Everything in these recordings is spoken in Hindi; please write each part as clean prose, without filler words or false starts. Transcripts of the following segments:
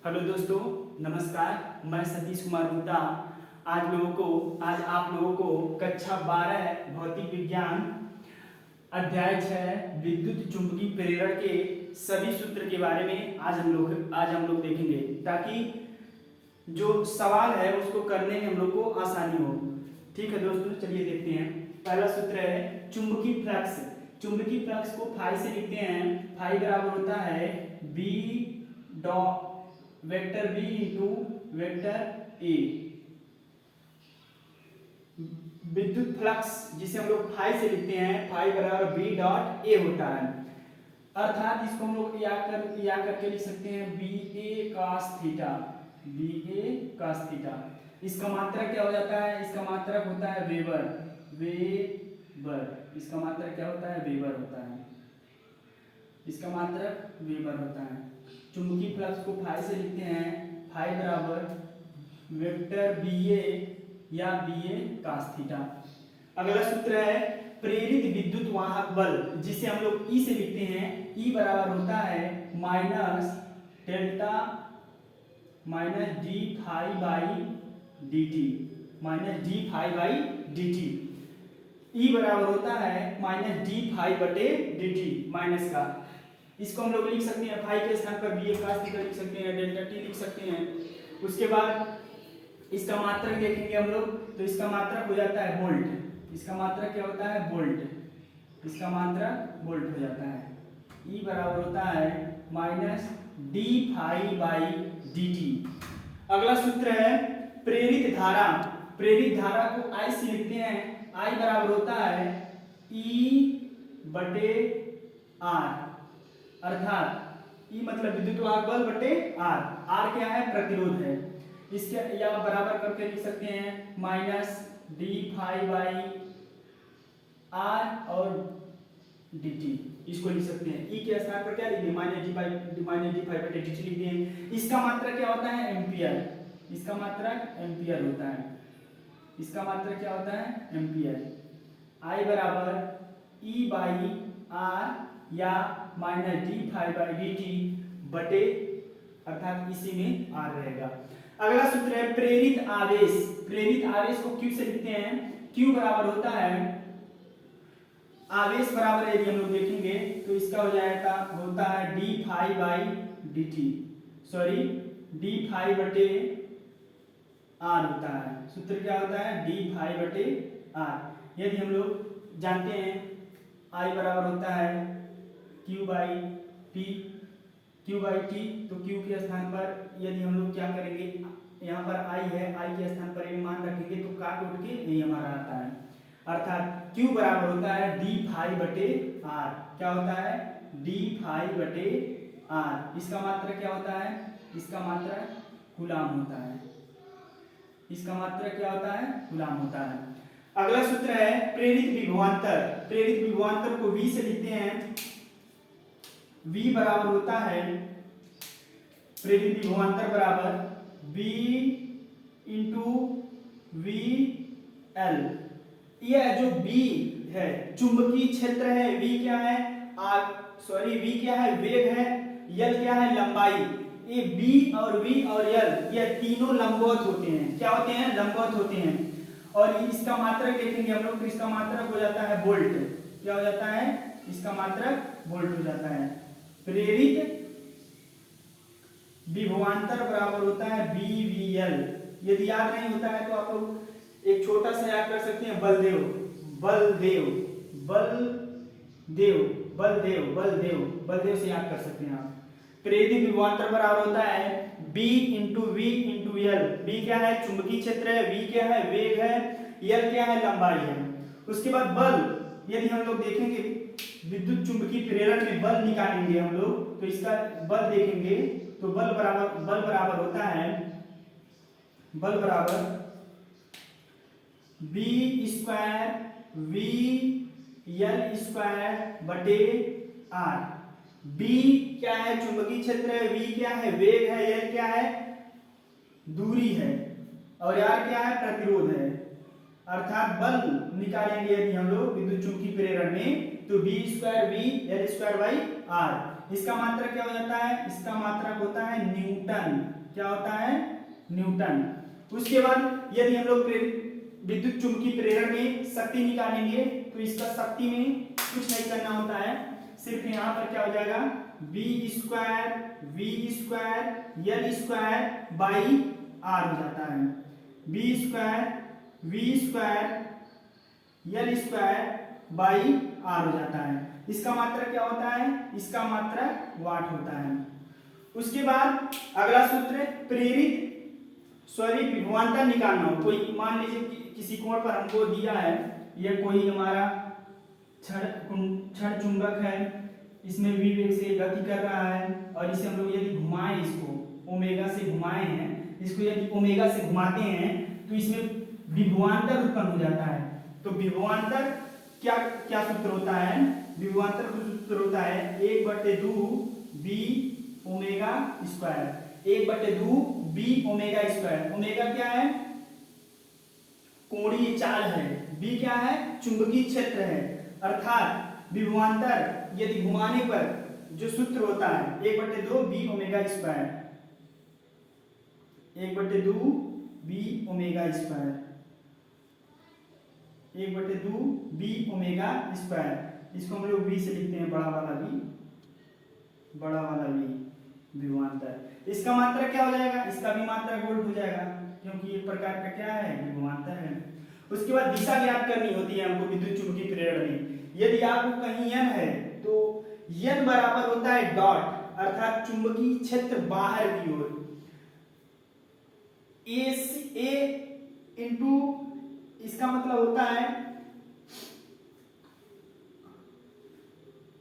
हेलो दोस्तों, नमस्कार। मैं सतीश कुमार गुप्ता आज आप लोगों को कक्षा 12 भौतिक विज्ञान अध्याय 6 विद्युत चुंबकीय प्रेरण के सभी सूत्र के बारे में आज हम लोग देखेंगे, ताकि जो सवाल है उसको करने में हम लोग को आसानी हो। ठीक है दोस्तों, चलिए देखते हैं। पहला सूत्र है चुंबकीय फ्लक्स। चुंबकीय फ्लक्स को फाई से लिखते हैं। फाई बराबर होता है B dot vector B into vector A. विद्युत फ्लक्स जिसे हम लोग फाई से लिखते हैं, फाई बराबर बी डॉट ए होता है। अर्थात इसको हम लोग या करके लिख सकते हैं बी ए कॉस थीटा, बी ए कॉस थीटा। इसका मात्रक क्या हो जाता है? इसका मात्रक होता है वेबर, वेबर। इसका मात्रक क्या होता है? वेबर होता है। इसका मात्रक वेबर होता है। चुंबकीय फ्लक्स को फाई से लिखते हैं। फाई बराबर वेक्टर बी ए या बी ए कॉस थीटा। अगला सूत्र है प्रेरित विद्युत वाहक बल, जिसे हम लोग ई से लिखते हैं। ई बराबर होता है minus delta minus D phi by D t, minus D phi by D t. E बराबर होता है माइनस डी फाई बटे डी टी, माइनस का। इसको हम लोग लिख सकते हैं फाई के स्थान पर बी ए कॉस थीटा लिख सकते हैं, डेल्टा टी लिख सकते हैं। उसके बाद इसका मात्रक देखेंगे हम लोग, तो इसका मात्रक हो जाता है वोल्ट। इसका मात्रक क्या होता है? वोल्ट। इसका मात्रक वोल्ट हो जाता है। ई बराबर होता है minus D phi by D T. अगला सूत्र है प्रेरित धारा। प्रेरित धारा को आई से लिखते हैं। आई बराबर होता है ई बटे आर, अर्थात ई मतलब विद्युत वाहक बल बटे आर। आर क्या है? प्रतिरोध है। इसके या बराबर करके लिख सकते हैं minus D phi by R और डी टी, इसको लिख सकते हैं। ई के स्थान पर क्या लिख दिए? माइनस डी फाई बटे डी टी लिख दिए। इसका मात्रक क्या होता है? एम्पियर। इसका मात्रक एम्पियर होता है। इसका मात्रक क्या होता है? एम्पियर। आई बराबर ई बाई आर या minus D phi by D T बटे, अर्थात इसी में आर रहेगा। अगला सूत्र है प्रेरित आवेश। प्रेरित आवेश को क्यू से लिखते हैं। क्यू बराबर होता है आवेश बराबर, यदि हम लोग देखेंगे तो इसका हो जाएगा, होता है D phi by D T, sorry D phi बटे आर होता है। सूत्र क्या होता है? डी फाई बटे आर। यदि हम लोग जानते हैं आई बराबर होता है Q by T, Q by T, तो क्यू के स्थान पर यदि हम लोग क्या करेंगे, यहाँ पर आई है, आई के स्थान पर मान रखेंगे तो काट उठ के यही हमारा आता है। अर्थात क्यू बराबर होता है डी फाई बटे आर। क्या होता है? डी फाई बटे आर। इसका मात्रक क्या होता है? इसका मात्रक कूलाम होता है। इसका मात्रक क्या होता है? कूलाम होता है। अगला सूत्र है प्रेरित विभवांतर। प्रेरित विभवांतर को वी से लिखते हैं। V बराबर होता है प्रेरित विभवांतर बराबर V इंटू वी एल। यह जो V है चुंबकीय क्षेत्र है, V क्या है? V क्या है? वेग है। L क्या है? लंबाई। ये B और V और L ये तीनों लंबवत होते हैं। क्या होते हैं? लंबवत होते हैं। और इसका मात्रक देखेंगे हम लोग तो इसका मात्रक हो जाता है वोल्ट। क्या हो जाता है? इसका मात्रक वोल्ट हो जाता है। प्रेरित विभवांतर बराबर होता है BVL। यदि याद नहीं होता है तो आप लोग एक छोटा सा याद कर सकते हैं, बलदेव, बलदेव, बलदेव, बलदेव, बलदेव, बलदेव से याद कर सकते हैं आप। प्रेरित विभवांतर बराबर होता है B into V into L. B क्या है? चुंबकीय क्षेत्र है। V क्या है? वेग है। L क्या है? लंबाई है। उसके बाद बल, यदि हम लोग देखेंगे विद्युत चुंबकीय प्रेरण में बल निकालेंगे हम लोग, तो इसका बल देखेंगे तो बल बराबर होता है, बल बराबर B square V L square बटे आर। बी क्या है? चुंबकीय क्षेत्र है। वी क्या है? वेग है। एल क्या है? दूरी है। और आर क्या है? प्रतिरोध है। अर्थात बल निकालेंगे यदि हम लोग विद्युत चुंबकीय प्रेरण में, तो B square V L square by R. इसका मात्रक क्या हो जाता है? इसका मात्रक होता है न्यूटन। क्या होता है? न्यूटन। उसके बाद यदि हम लोग विद्युत चुंबकीय प्रेरण में शक्ति निकालेंगे तो इसका शक्ति में कुछ नहीं करना होता है, सिर्फ यहाँ पर क्या हो जाएगा b square v square L square by R हो जाता है। b square v square L square by R हो जाता है। इसका मात्रक क्या होता है? इसका मात्रक वाट होता है। उसके बाद अगला सूत्र प्रेरित विभवांतर निकालना हो। कोई मान लीजिए किसी कोण पर हमको दिया है, यह कोई हमारा क्षण चुंबक है, इसमें v वेग से गति कर रहा है और इसे हम लोग यदि घुमाएं, इसको ओमेगा से घुमाए हैं, इसको यदि ओमेगा से घुमाते हैं तो इसमें विभवांतर उत्पन्न हो जाता है। तो विभवांतर क्या क्या सूत्र होता है? विभवांतर सूत्र होता है 1/2 b omega square, 1/2 b omega square. Omega क्या है? कोणीय चाल है। b क्या है? चुंबकीय क्षेत्र है। अर्थात विभवांतर यदि घुमाने पर जो सूत्र होता है 1/2 b omega square, 1/2 b omega square, 1/2 b omega square. इसको हम लोग v से लिखते हैं, बड़ा वाला v विभवांतर। इसका मात्रक क्या हो जाएगा? इसका भी मात्रक वोल्ट हो जाएगा, क्योंकि एक प्रकार का क्या है? विभवांतर है। उसके बाद दिशा ज्ञात करनी होती है हमको विद्युत चुंबकीय प्रेरण में। यदि आपको कहीं n है तो n बराबर होता है डॉट, अर्थात चुंबकीय क्षेत्र बाहर की ओर, a इंटू, इसका मतलब होता है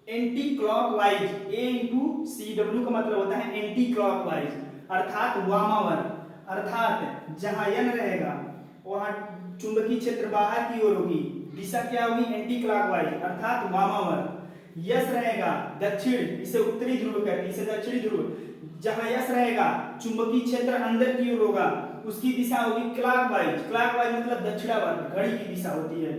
anticlockwise. a into C W का मतलब होता है एंटी क्लॉकवाइज, अर्थात वामावर्त। अर्थात जहां n रहेगा वहां चुंबकीय क्षेत्र बाहर की ओर होगी, दिशा क्या होगी? एंटी क्लॉकवाइज, अर्थात वामावर्त। यस रहेगा दक्षिण, इसे उत्तरी ध्रुव कहते हैं, इसे दक्षिणी ध्रुव। जहां यस रहेगा चुंबकीय क्षेत्र अंदर की ओर होगा, उसकी दिशा होगी क्लॉकवाइज। क्लॉकवाइज मतलब दक्षिणावर्त, घड़ी की दिशा होती है।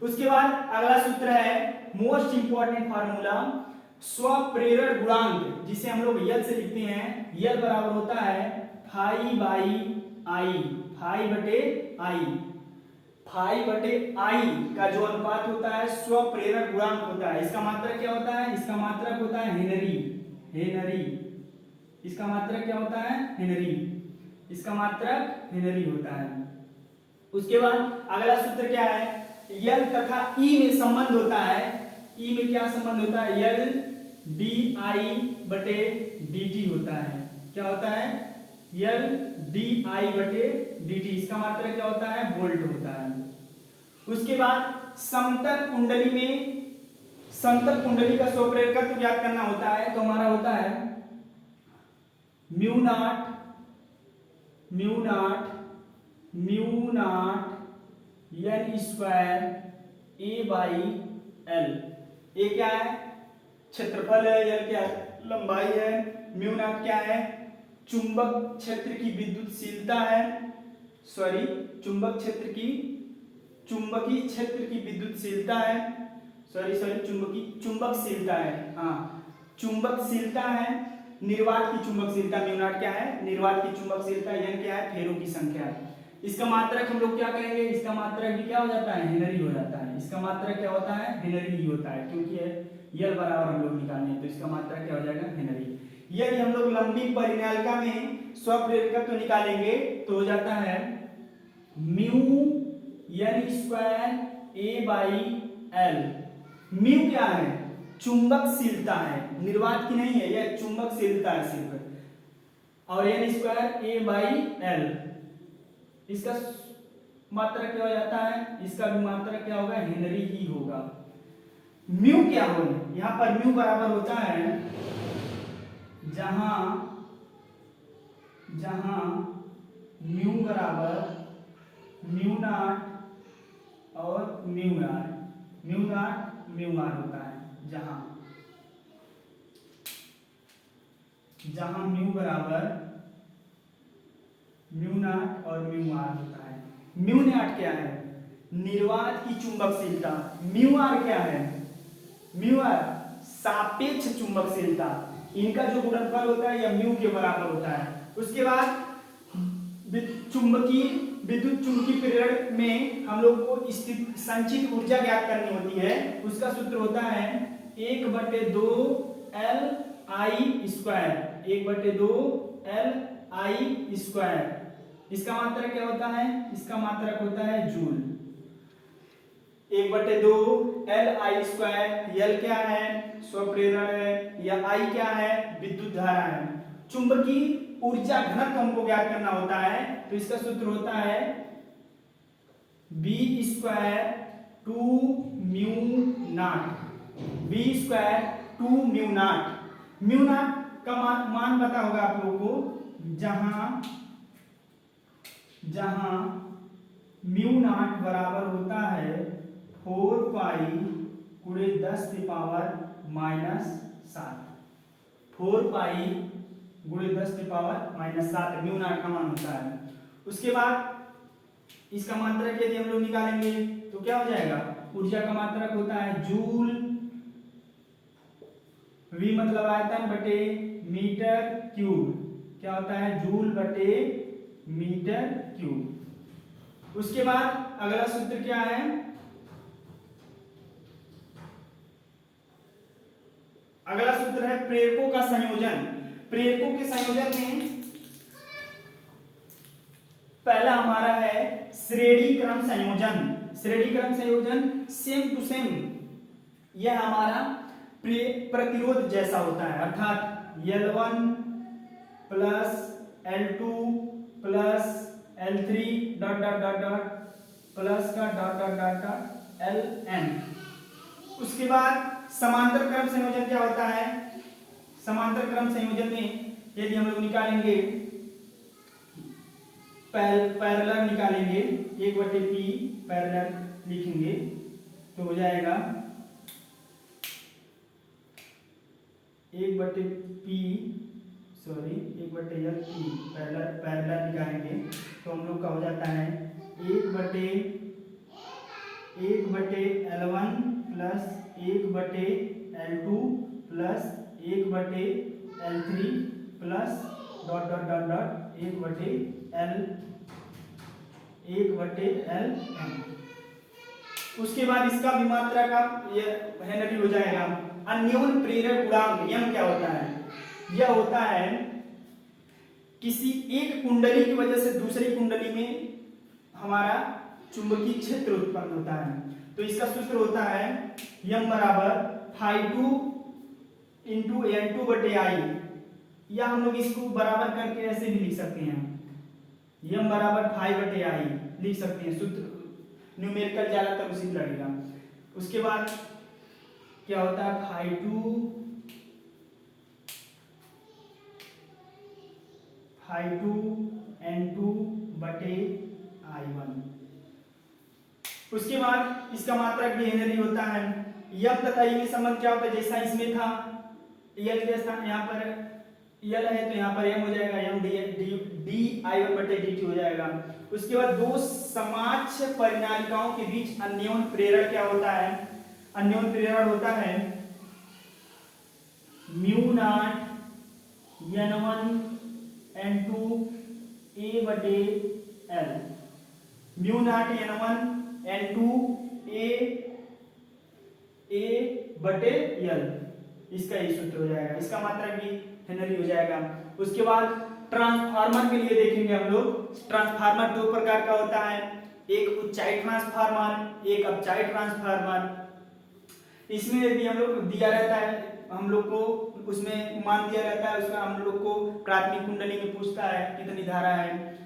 उसके बाद अगला सूत्र है मोस्ट इंपॉर्टेंट फार्मूला, स्वप्रेरण गुणांक, जिसे हम लोग यल से लिखते हैं। यल बराबर होता है फाई बाई आई, फाई बटे आई का जो अनुपात होता है स्वप्रेरण गुणांक होता है। इसका मात्रक क्या होता है? इसका मात्रक होता है हेनरी। इसका मात्रक क्या होता है? हेनरी। इसका मात्रक हेनरी होता है। उसके बाद अगला सूत्र क्या है? यल तथा ई में संबंध होता है। ई में क्या संबंध होता है? यल डी आई बटे डी टी होता है। क्या होता है? यल डी आई बटे डी टी। इसका मात्रक क्या होता है? वोल्ट होता है। उसके बाद समतल कुंडली का स्वप्रेरकत्व ज्ञात करना होता है, तो हमारा होता है mu naught N square A by L. A क्या है? क्षेत्रफल है। एल क्या है? लंबाई है। म्यू नॉट क्या है? चुंबक क्षेत्र की विद्युतशीलता है, चुंबकीय क्षेत्र की विद्युतशीलता है, चुंबकशीलता है, हाँ चुंबकशीलता है। निर्वात की चुंबकशीलता म्यू नॉट क्या है? निर्वात की चुंबकशीलता। एन क्या है? फेरों की संख्या है। इसका मात्रक हम लोग क्या करेंगे? इसका मात्रक भी क्या हो जाता है? हेनरी हो जाता है। इसका मात्रक क्या होता है? हेनरी ही होता है, क्योंकि यल बराबर हम लोग निकालने हैं, तो इसका मात्रक क्या हो जाएगा? हेनरी। यदि हम लोग लंबी परिनालिका में स्वप्रेरकत्व निकालेंगे तो हो जाता है mu N square A by L. Mu क्या है? चुंबकशीलता है, निर्वात की नहीं है, यह चुंबकशीलता है सिर्फ। और N square A by L, इसका मात्रक क्या हो जाता है? इसका भी मात्रक क्या होगा? हेनरी ही होगा। म्यू क्या होगा? यहां पर म्यू बराबर होता है जहां म्यू बराबर म्यू नॉट और म्यू आर होता है। जहां म्यू बराबर म्यू नॉट और म्यू आर होता है। म्यू नॉट क्या है? निर्वात की चुंबकशीलता। म्यू आर क्या है? म्यू आर सापेक्ष चुंबकशीलता। इनका जो गुणनफल होता है यह म्यू के बराबर होता है। उसके बाद विद्युत चुंबकीय प्रेरण में हम लोग को संचित ऊर्जा ज्ञात करनी होती है। उसका सूत्र होता है 1/2 Li², 1/2 Li²। इसका मात्रक क्या होता है? इसका मात्रक होता है जूल। 1/2 Li², L क्या है? स्वप्रेरण है, या I क्या है? विद्युत धारा है। चुंबकीय ऊर्जा घनत्व हमको ज्ञात करना होता है, तो इसका सूत्र होता है B² 2μ0, B² 2μ0। μ0 का मान पता होगा आप लोगों को, जहां μ0 बराबर होता है 4 पाई गुणे 10⁻⁻7, 4 पाई गुणे 10⁻⁻7 μ0 का मान होता है। उसके बाद इसका मात्रक यदि हम लोग निकालेंगे तो क्या हो जाएगा? ऊर्जा का मात्रक होता है जूल, V मतलब आयतन बटे मीटर क्यूब। क्या होता है? जूल बटे मीटर क्यूब। उसके बाद अगला सूत्र क्या है? अगला सूत्र है प्रेरकों का संयोजन। प्रेरकों के संयोजन में पहला हमारा है श्रेणी क्रम संयोजन। श्रेणी क्रम संयोजन सेम टू सेम, यह हमारा प्रतिरोध जैसा होता है, अर्थात L1 plus L2 plus L3 dot dot dot डॉट प्लस का dot dot dot dot Ln। उसके बाद समांतर क्रम संयोजन क्या होता है? समांतर क्रम संयोजन में यदि हम लोग निकालेंगे, पैरेलल निकालेंगे, 1/p पैरेलल लिखेंगे तो हो जाएगा 1/p, सॉरी 1/LP, पैरेलल निकालेंगे तो हम लोग का हो जाता है 1/L1 plus 1/L2 plus 1/L3 plus dot dot dot dot 1/Ln। उसके बाद इसका विमात्रा का हेनरी हो जाएगा। अन्योन प्रेरक गुणांक यम क्या होता है? यह होता है किसी एक कुंडली की वजह से दूसरी कुंडली में हमारा चुंबकीय क्षेत्र उत्पन्न होता है। तो इसका सूत्र होता है यम बराबर φ2 × N2/I, या हम लोग इसको बराबर करके ऐसे भी लिख सकते हैं, यम बराबर φ/I लिख सकते हैं। सूत्र न्यूमेरिकल ज्यादातर उसी लगेगा। उसके बाद क्या होता है? φ2 N2/I1। उसके बाद इसका मात्रक भी हेनरी होता है। यम तथा ई में संबंध क्या होता है? जैसा इसमें था यल के स्थान यहाँ पर यल है तो यहाँ पर m हो जाएगा, m dI1/dt हो जाएगा। उसके बाद दो समाक्ष परिनालिकाओं के बीच अन्योन प्रेरण क्या होता है? अन्योन प्रेरण होता है μ0 N1 N2 A/L, μ0 N1 N2 A/L। इसका ये सूत्र हो जाएगा। इसका मात्रक भी हेनरी हो जाएगा। उसके बाद ट्रांसफार्मर के लिए देखेंगे हम लोग। ट्रांसफार्मर दो प्रकार का होता है, एक ऊंचाई ट्रांसफार्मर, एक अपचाई ट्रांसफार्मर। इसमें यदि हम लोग दिया रहता है, हम लोग को उसमें मान दिया रहता है, उसका हम लोग को प्राथमिक कुंडली में पूछता है कितनी धारा है,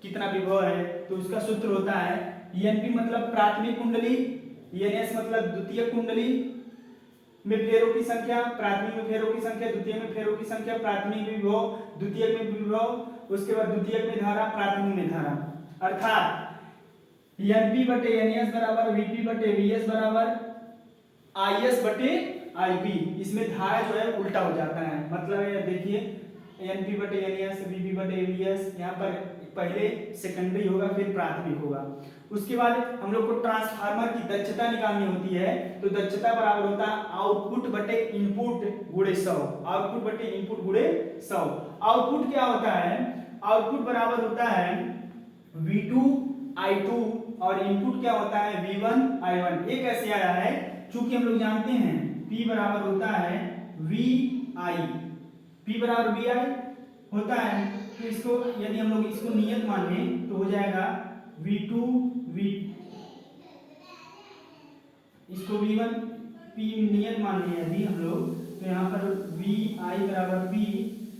कितना विभव है, तो उसका सूत्र होता है NP मतलब प्राथमिक कुंडली, NS मतलब द्वितीय कुंडली में फेरों की संख्या, प्राथमिक में फेरों की संख्या, द्वितीय में फेरों की संख्या, प्राथमिक में विभव, द्वितीय में विभव, उसके बाद द्वितीय में धारा, प्राथमिक में धारा। अर्थात NP/NS बराबर VP/VS बराबर IS/IP। इसमें धारा जो है उल्टा हो जाता है। मतलब ये देखिए NP/NS VP/VS, यहाँ पर पहले सेकेंडरी होगा फिर प्राथमिक होगा। उसके बाद हम लोग को ट्रांसफार्मर की दक्षता निकालनी होती है, तो दक्षता बराबर होता है आउटपुट बटे इनपुट गुणे 100। आउटपुट बटे इनपुट गुणे 100। आउटपुट क्या होता है? आउटपुट बराबर होता है V2 I2 और इनपुट क्या होता है V1 I1। ये कैसे आया है? चूंकि हम लोग जानते हैं P बराबर होता है VI, P बराबर VI होता है, तो इसको यदि हम लोग इसको नियत माने तो हो जाएगा V2 V, इसको V1 P नियत मान लिया यदि हम लोग, तो यहाँ पर VI बराबर P,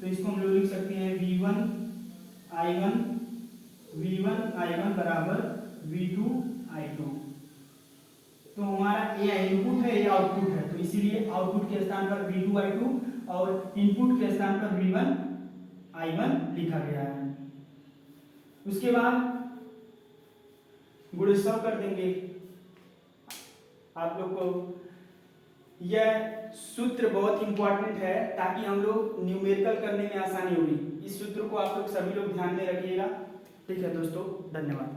तो इसको हम लोग लिख सकते हैं V1 I1 बराबर V2 I2। तो हमारा ये इनपुट है, ये आउटपुट है, तो इसीलिए आउटपुट के स्थान पर V2 I2 और इनपुट के स्थान पर V1 I1 लिखा गया है। उसके बाद गुणे 100 कर देंगे। आप लोग को यह सूत्र बहुत इंपॉर्टेंट है ताकि हम लोग न्यूमेरिकल करने में आसानी होगी। इस सूत्र को आप लोग सभी लोग ध्यान में रखिएगा। ठीक है दोस्तों, धन्यवाद।